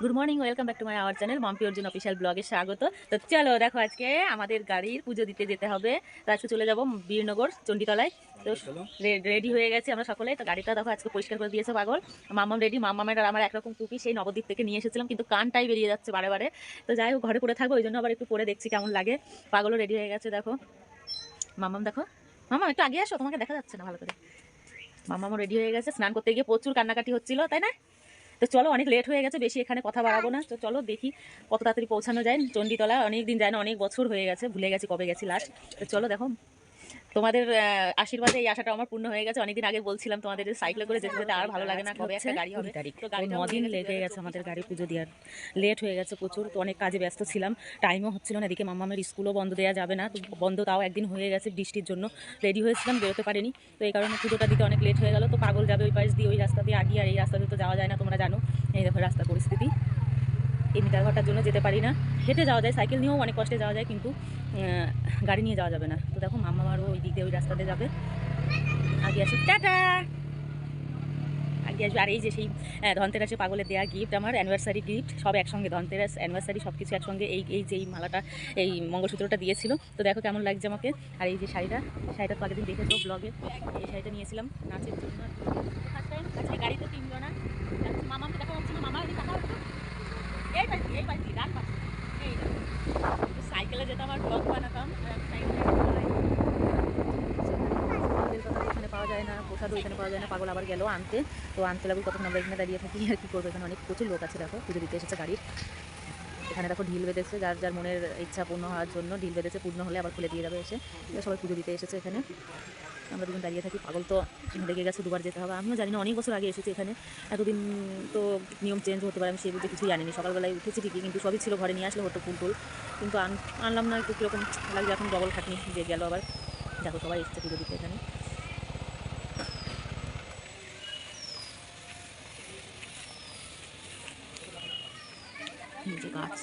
Good morning, welcome back to my our channel Mampi Arjun official ব্লগে স্বাগত। তো চলো দেখো, আজকে আমাদের গাড়ির পুজো দিতে যেতে হবে। তো আজকে চলে যাবো বীরনগর চণ্ডীতলায়। তো রেডি হয়ে গেছে আমরা সকলে। তো গাড়িটা দেখো আজকে পরিষ্কার করে দিয়েছে পাগল। মাম্মাম রেডি, মাম্মামের আর আমার একরকম টুপি সেই নবদ্বীপ থেকে নিয়ে এসেছিলাম, কিন্তু কানটাই বেরিয়ে যাচ্ছে বারে বারে। তো যাই হোক, ঘরে পরে থাকবো, ওই জন্য আবার একটু পরে দেখছি কেমন লাগে। পাগলও রেডি হয়ে গেছে দেখো। মাম্মাম দেখো, মাম্মাম একটু আগে আসো, তোমাকে দেখা যাচ্ছে না ভালো করে। মাম্মামও রেডি হয়ে গেছে, স্নান করতে গিয়ে প্রচুর কান্নাকাটি হচ্ছিল, তাই না? তো চলো, অনেক লেট হয়ে গেছে, বেশি এখানে কথা বাড়াবো না। তো চলো দেখি কত তাড়াতাড়ি পৌঁছানো যায়। চণ্ডীতলা অনেক দিন যায় না, অনেক বছর হয়ে গেছে, ভুলে গেছি কবে গেছি লাস্ট। তো চলো দেখো, তোমাদের আশীর্বাদে এই আশাটা আমার পূর্ণ হয়ে গেছে। অনেকদিন আগে বলছিলাম তোমাদের সাইকেলে করে যেতে যেতে আর ভালো লাগে না, কবে একটা গাড়ি হবে। তো গাড়ি 9 দিন লেগে গেছে আমাদের গাড়ি পুজো দেওয়ার, লেট হয়ে গেছে প্রচুর। তো অনেক কাজে ব্যস্ত ছিলাম, টাইমও হচ্ছিল না। এদিকে মাম্মামের স্কুলও বন্ধ দেওয়া যাবে না, তো বন্ধ তাও একদিন হয়ে গেছে বৃষ্টির জন্য। রেডি হয়েছিলাম, বেরোতে পারিনি। তো এই কারণে পুজোটা দিতে অনেক লেট হয়ে গেল। তো পাগল যাবে ওই পাশ দিয়ে, ওই রাস্তা দিয়ে আগিয়ে, আর এই রাস্তা দিয়ে তো যাওয়া যায় না, তোমরা জানো। এই দেখো রাস্তার পরিস্থিতি, এই মিটার ঘরটার জন্য যেতে পারি না। হেঁটে যাওয়া যায়, সাইকেল নিয়েও অনেক কষ্টে যাওয়া যায়, কিন্তু গাড়ি নিয়ে যাওয়া যাবে না। তো দেখো মাম্মা আরও ওই দিক দিয়ে ওই রাস্তাতে যাবে, আগে আসে, টাটা আগে আসবে। আর এই যে সেই ধনতেরাসে পাগলের দেওয়া গিফট, আমার অ্যানিভার্সারি গিফট, সব একসঙ্গে, ধনতেরাস অ্যানিভার্সারি সব কিছু একসঙ্গে। এই যে এই মালাটা, এই মঙ্গলসূত্রটা দিয়েছিল। তো দেখো কেমন লাগছে আমাকে। আর এই যে শাড়িটা তো আগের দিন দেখেছো ব্লগে, এই শাড়িটা নিয়েছিলাম নাচের জন্য। ফার্স্ট টাইম আজকে গাড়িতে 3 জনা। মামাকে দেখা যাচ্ছে না, মামা এই দেখা হচ্ছে, এই পাইছি ডান পাশে, এই সাইকেলে যেতাম আর ব্লগ বানাতাম। এখানে পাওয়া যায় না, প্রসাদও এখানে পাওয়া যায় না। পাগল আবার গেল আনতে, তো আনতে লাগবে, তখন আমরা এখানে দাঁড়িয়ে থাকি আর কি করবো। এখানে অনেক প্রচুর লোক আছে দেখো, পুজো দিতে এসেছে গাড়ির। এখানে দেখো ঢিল বেঁধেছে, যার যার মনের ইচ্ছা পূর্ণ হওয়ার জন্য ঢিল বেঁধেছে, পূর্ণ হলে আবার খুলে দিয়ে যাবে এসে। সবাই পুজো দিতে এসেছে এখানে, আমরা দুজন দাঁড়িয়ে থাকি। পাগল তো লেগে গেছে, দুবার যেতে হবে। আমিও জানি না, অনেক বছর আগে এসেছি এখানে, এতদিন তো নিয়ম চেঞ্জ হতে পারে, আমি সেই বুঝে কিছুই জানিনি। সকালবেলায় উঠেছি ঠিকই, কিন্তু সবই ছিল, ঘরে নিয়ে আসলে হতো ফুল টুল, কিন্তু আনলাম না। একটু কীরকম লাগছে এখন, ডবল খাটনি যে গেল আবার। দেখো সবাই এসেছে পুজো দিতে এখানে। নিচে গাছ,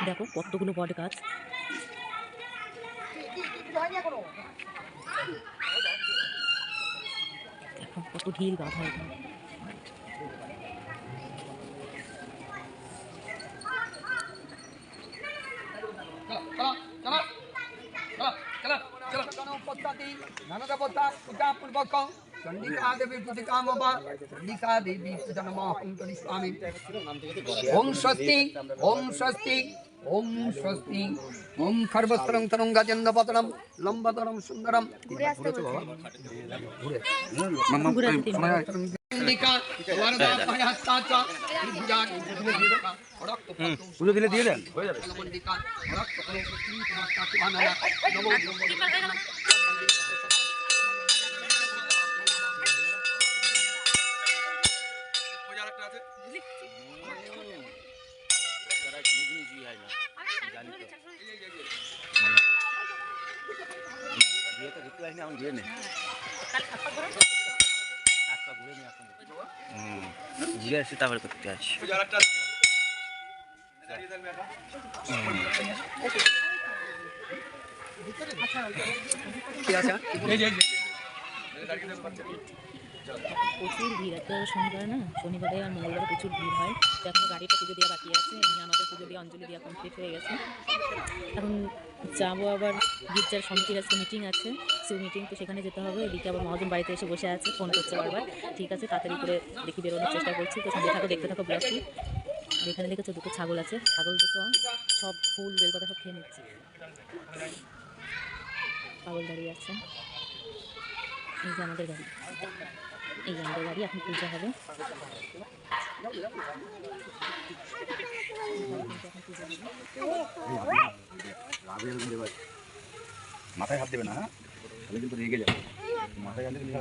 দেখো কতগুলো বট গাছ। দেখো কত ঢিল বাঁধা এখানে। चंडिका देवी पूजिका मवा चंडिका देवी पूजनमाहं करिष्यामि। ओम स्वस्ति ओम स्वस्ति ओम स्वस्ति ओम खर्वस्त्रं तनं गजेन्द्रपतनं लंबतरं सुंदरम। चंडिका वरदा भयस्ताचा विद्यान পুজো দিলে দিয়ে দেন হয়ে যাবে। চন্ডিকা রক্ত কলসী মাতা কুবানায়া নমো নমো। ঘুরে আসি তারপরে করতে আসি। প্রচুর ভিড়, একটা শনিবার না, শনিবারে আর মঙ্গলবারে প্রচুর ভিড় হয়। তো এখন গাড়িটা পুজো দেওয়া বাকি আছে, এমনি আমাদের পুজো দিয়ে অঞ্জলি দেওয়া কমপ্লিট হয়ে গেছে। এখন যাবো আবার, গির্জার সমিতির আজকে মিটিং আছে, সিউ মিটিং, তো সেখানে যেতে হবে। এদিকে আবার মহাজন বাড়িতে এসে বসে আছে, ফোন করছে বারবার। ঠিক আছে, তাড়াতাড়ি করে দেখি বেরোনোর চেষ্টা করছি। তো সঙ্গে থাকো, দেখতে থাকো ব্লগটি। আর এখানে দেখেছো দুটো ছাগল আছে, ছাগল দুটো সব ফুল বেলপাতা সব খেয়ে নিচ্ছে। পাগল দাঁড়িয়ে আছে, এই যে আমাদের গাড়ি, এই যে আমাদের গাড়ি, এখন পূজা হবে। মাথায় হাত দেবে না, হ্যাঁ, তাহলে কিন্তু রেগে যাবে। মাথায় হাত দিলে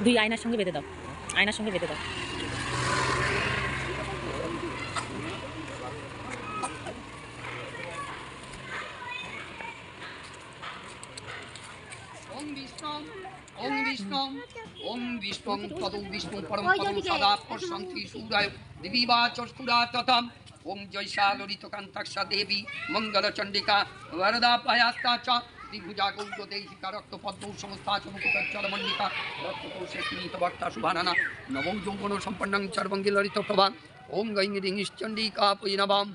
দুই আয়নার সঙ্গে বেঁধে দাও, আয়নার সঙ্গে বেঁধে দাও। ওং বিষ্ণুং তদু বিষ্ণু পরম পদম সদা পশ্যন্তি সূর্যায় দিবি বা চক্ষুরা তথম ওং জয়সা ললিত কান্তাক্ষা দেবী মঙ্গল চণ্ডিকা বরদা পায়াস্তা চ দিভুজা গৌর দেহিকা রক্ত পদ্ম সমস্তা চমকুচলমণ্ডিকা রক্তকোষে স্মিত বক্তা শুভানানা নবং যৌবন সম্পন্নং চর্বঙ্গি ললিত প্রভা ওং গৈঙ্গিরিংশ্চণ্ডিকা পৈনবাম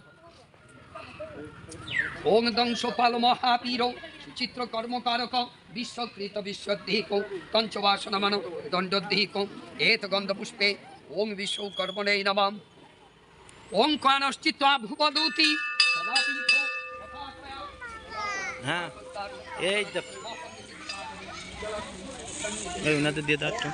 ওং দংশপাল মহাপীর সুচিত্র কর্মকারক বিশ্বকৃত বিশ্বদেহিক কঞ্চবাসনমান দণ্ডদেহিক এত গন্ধপুষ্পে ওং বিশ্বকর্মণে নমঃ ওং কানশ্চিত্বা ভুবদূতি হ্যাঁ এই তো এই ওনাদের দিয়ে দাও একটু।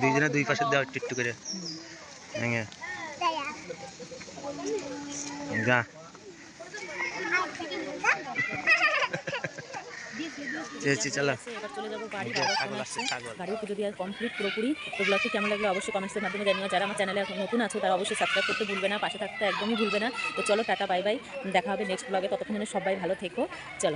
দুইজনে দুই পাশে দেওয়া একটু একটু করে ভেঙে যা চলো। এবার চলে যাবো বাড়ি, গাড়ির পুজো দেওয়ার কমপ্লিট পুরোপুরি। তো ব্লগটি কেমন লাগলো অবশ্যই কমেন্টসের মাধ্যমে জানিও। যারা আমার চ্যানেলে এখন নতুন আছো তারা অবশ্যই সাবস্ক্রাইব করতে ভুলবে না, পাশে থাকতে একদমই ভুলবে না। তো চলো টাটা বাই বাই, দেখা হবে নেক্সট ব্লগে। ততক্ষণ সবাই ভালো থেকো, চলো।